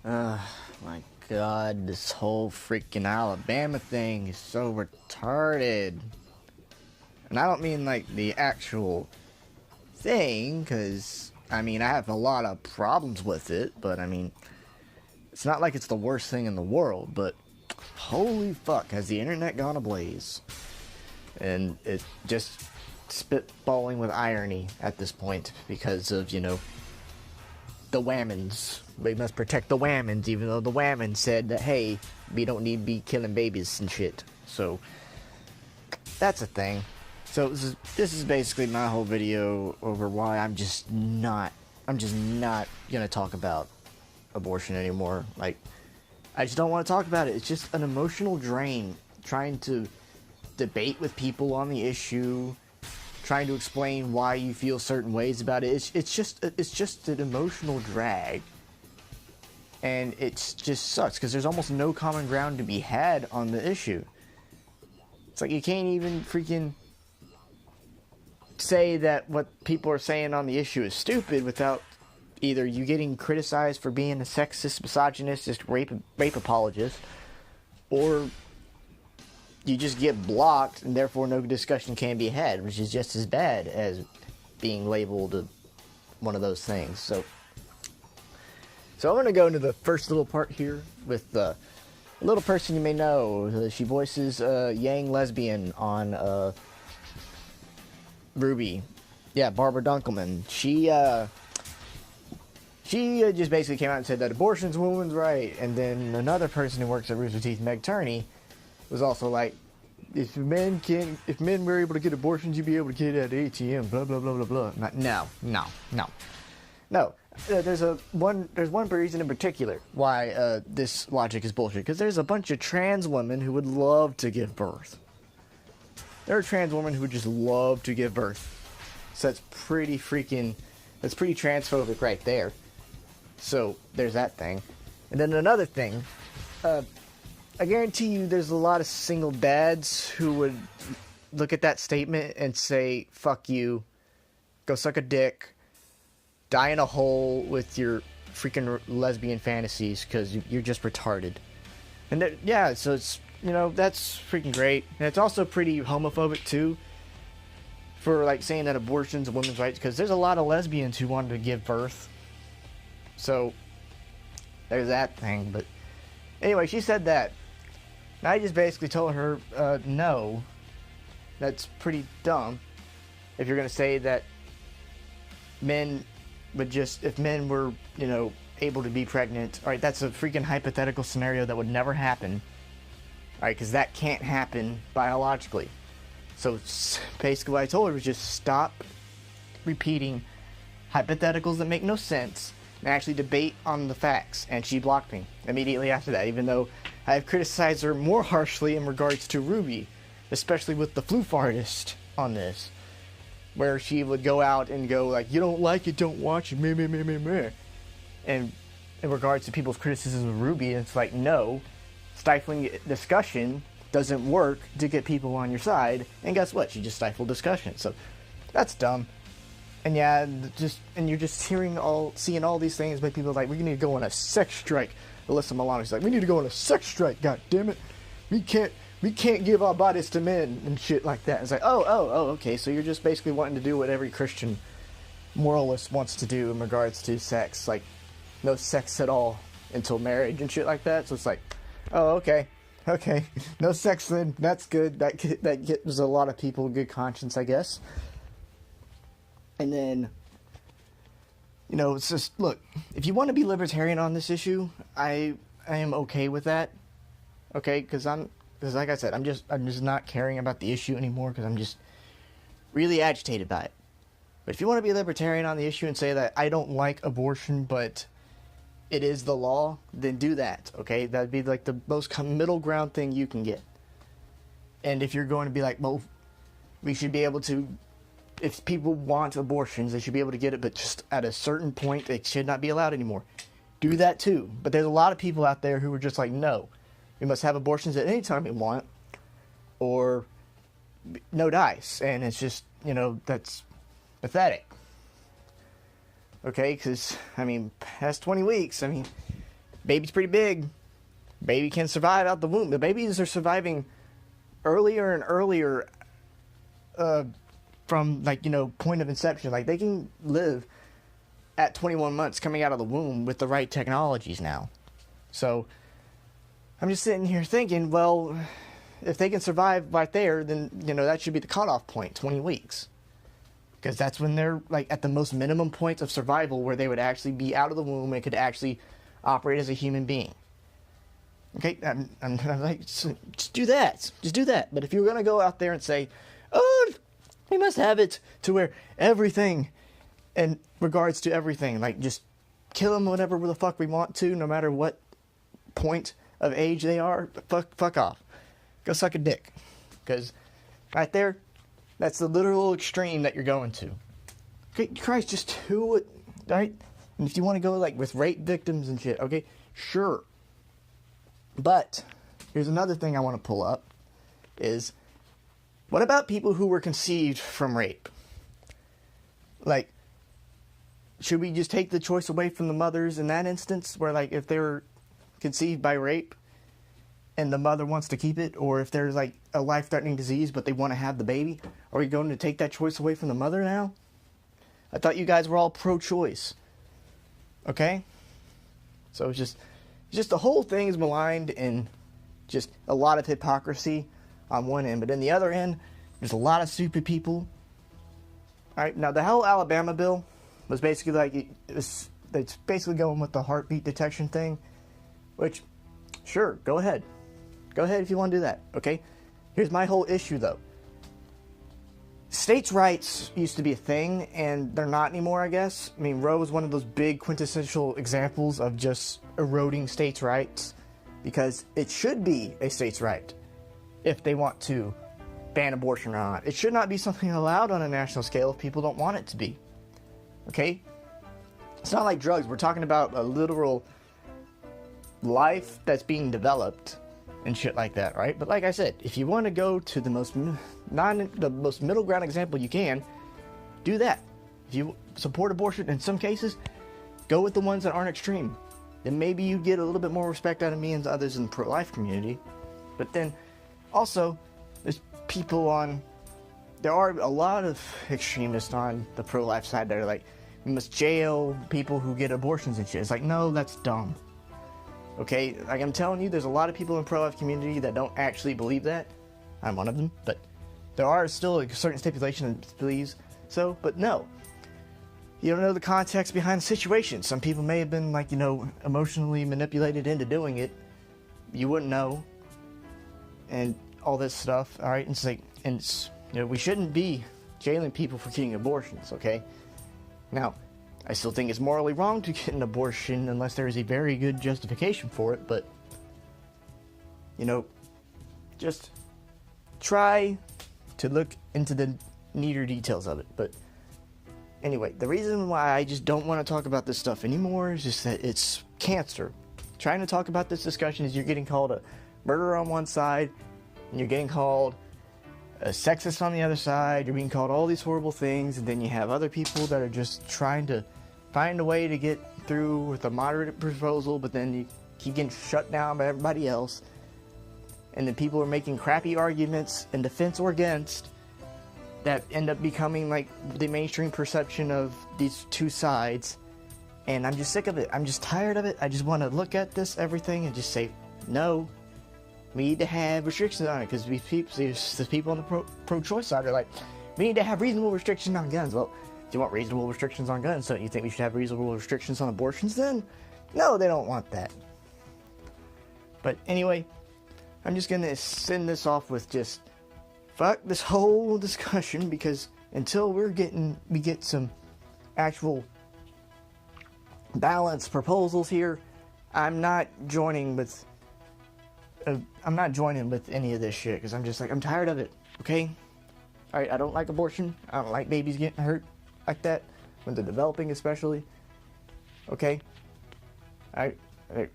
My God, this whole freaking Alabama thing is so retarded. And I don't mean like the actual thing, because I mean, I have a lot of problems with it, but I mean, it's not like it's the worst thing in the world, but holy fuck, has the internet gone ablaze. And it's just spitballing with irony at this point because of, the whammons. We must protect the whammons, even though the whammons said that, hey, we don't need to be killing babies and shit. So, that's a thing. So, this is basically my whole video over why I'm just not gonna talk about abortion anymore. Like, I just don't want to talk about it. It's just an emotional drain trying to debate with people on the issue, trying to explain why you feel certain ways about it. It's just an emotional drag, and it just sucks because there's almost no common ground to be had on the issue. It's like you can't even freaking say that what people are saying on the issue is stupid without either you getting criticized for being a sexist, misogynist, rape apologist, or you just get blocked and therefore no discussion can be had, which is just as bad as being labeled one of those things. So I'm going to go into the first little part here with the little person you may know. She voices Yang lesbian on Ruby. Yeah, Barbara Dunkelman. She just basically came out and said that abortion's a woman's right. And then another person who works at Rooster Teeth, Meg Turney, was also like, if men were able to get abortions, you'd be able to get it at ATM, blah, blah, blah, blah, blah. No. There's one reason in particular why this logic is bullshit. Because there's a bunch of trans women who would love to give birth. There are trans women who would just love to give birth. So that's pretty transphobic right there. So there's that thing. And then another thing, I guarantee you there's a lot of single dads who would look at that statement and say, fuck you, go suck a dick, die in a hole with your freaking lesbian fantasies because you're just retarded. And so it's, that's freaking great. And it's also pretty homophobic too, for like saying that abortion's a woman's right, because there's a lot of lesbians who wanted to give birth. So there's that thing. But anyway, she said that. And I just basically told her, no, that's pretty dumb. If you're going to say that men would just, if men were, able to be pregnant, alright, that's a freaking hypothetical scenario that would never happen. Alright, because that can't happen biologically. So basically what I told her was just stop repeating hypotheticals that make no sense and actually debate on the facts. And she blocked me immediately after that, even though I have criticized her more harshly in regards to Ruby, especially with the floof artist on this, where she would go out and go like, you don't like it, don't watch it, meh, meh, meh, meh, meh. And in regards to people's criticism of Ruby, it's like, no, stifling discussion doesn't work to get people on your side. And guess what? She just stifled discussion. So that's dumb. And yeah, you're just seeing all these things by people like, we need to go on a sex strike. Alyssa Milano's like, we need to go on a sex strike, god damn it. We can't give our bodies to men and shit like that. It's like, oh, okay, so you're just basically wanting to do what every Christian moralist wants to do in regards to sex. Like, no sex at all until marriage and shit like that. So it's like, oh, okay. No sex then, that's good. That gives a lot of people a good conscience, I guess. And then, it's just, look, if you want to be libertarian on this issue, I am okay with that. Okay, because like I said, I'm just not caring about the issue anymore because I'm just really agitated by it. But if you want to be libertarian on the issue and say that I don't like abortion, but it is the law, then do that, okay? That'd be like the most middle ground thing you can get. And if you're going to be like, well, we should be able to, if people want abortions, they should be able to get it, but just at a certain point, it should not be allowed anymore. Do that too. But there's a lot of people out there who are just like, no, we must have abortions at any time we want, or no dice. And it's just, that's pathetic. Okay, because, past 20 weeks, baby's pretty big. Baby can survive out the womb. The babies are surviving earlier and earlier from, like, you know, point of inception. Like, they can live at 21 months coming out of the womb with the right technologies now. So I'm just sitting here thinking, well, if they can survive right there, then, you know, that should be the cutoff point, 20 weeks. Because that's when they're, like, at the most minimum point of survival where they would actually be out of the womb and could actually operate as a human being. Okay, I'm like, just do that. Just do that. But if you're going to go out there and say, oh, we must have it to where everything, in regards to everything, like, just kill them whatever the fuck we want to, no matter what point of age they are, fuck off. Go suck a dick. Because right there, that's the literal extreme that you're going to. Okay, Christ, just do it, right? And if you want to go, like, with rape victims and shit, okay, sure. But here's another thing I want to pull up is, what about people who were conceived from rape? Like, should we just take the choice away from the mothers in that instance, where, like, if they were conceived by rape and the mother wants to keep it, or if there's, like, a life-threatening disease but they want to have the baby, are we going to take that choice away from the mother now? I thought you guys were all pro-choice. Okay? So it's just the whole thing is maligned, and just a lot of hypocrisy on one end. But in the other end, there's a lot of stupid people. Alright, now the whole Alabama bill was basically like, it's basically going with the heartbeat detection thing, which, sure, go ahead. Go ahead if you want to do that, okay? Here's my whole issue, though. States' rights used to be a thing, and they're not anymore, I guess. I mean, Roe was one of those big quintessential examples of just eroding states' rights, because it should be a state's right if they want to ban abortion or not. It should not be something allowed on a national scale if people don't want it to be. Okay? It's not like drugs. We're talking about a literal life that's being developed and shit like that, right? But like I said, if you want to go to the most middle ground example you can, do that. If you support abortion in some cases, go with the ones that aren't extreme. Then maybe you get a little bit more respect out of me and others in the pro-life community. But then also, there's people there are a lot of extremists on the pro-life side that are like, we must jail people who get abortions and shit. It's like, no, that's dumb. Okay, like I'm telling you, there's a lot of people in the pro-life community that don't actually believe that. I'm one of them, but there are still a certain stipulation that believes so, but no. You don't know the context behind the situation. Some people may have been, like, you know, emotionally manipulated into doing it. You wouldn't know. And all this stuff, alright? It's like, and it's, you know, we shouldn't be jailing people for getting abortions, okay? Now, I still think it's morally wrong to get an abortion unless there is a very good justification for it, but, you know, just try to look into the neater details of it. But anyway, the reason why I just don't want to talk about this stuff anymore is just that it's cancer. Trying to talk about this discussion is you're getting called a murderer on one side, and you're getting called a sexist on the other side. You're being called all these horrible things, and then you have other people that are just trying to find a way to get through with a moderate proposal, but then you keep getting shut down by everybody else. And then people are making crappy arguments in defense or against that end up becoming like the mainstream perception of these two sides. And I'm just sick of it. I'm just tired of it. I just want to look at everything and just say, no, we need to have restrictions on it. Because the people on the pro-choice side are like, we need to have reasonable restrictions on guns. Well, if you want reasonable restrictions on guns, don't you think we should have reasonable restrictions on abortions then? No, they don't want that. But anyway, I'm just going to send this off with just fuck this whole discussion, because until we get some actual balanced proposals here, I'm not joining with any of this shit, because I'm just like, I'm tired of it, okay? Alright, I don't like abortion. I don't like babies getting hurt like that, when they're developing especially. Okay? Like,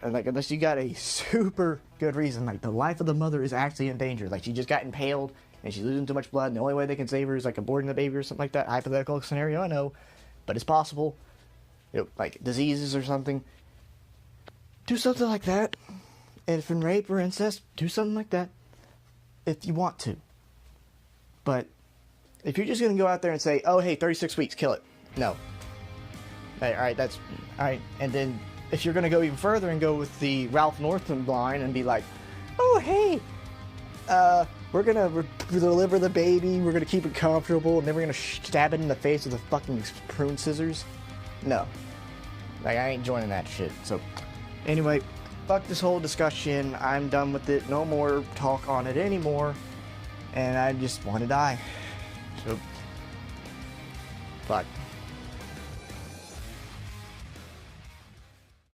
unless you got a super good reason, like the life of the mother is actually in danger, like she just got impaled and she's losing too much blood, and the only way they can save her is like aborting the baby or something like that. Hypothetical scenario, I know, but it's possible. You know, like diseases or something. do something like that. And if in rape or incest, do something like that. If you want to. But if you're just going to go out there and say, oh, hey, 36 weeks, kill it. No. Alright, that's... Alright, and then if you're going to go even further and go with the Ralph Northam line and be like, oh, hey, we're going to deliver the baby, we're going to keep it comfortable, and then we're going to stab it in the face with the fucking prune scissors. No. Like, I ain't joining that shit. So, anyway, fuck this whole discussion. I'm done with it. No more talk on it anymore. And I just want to die. So, fuck.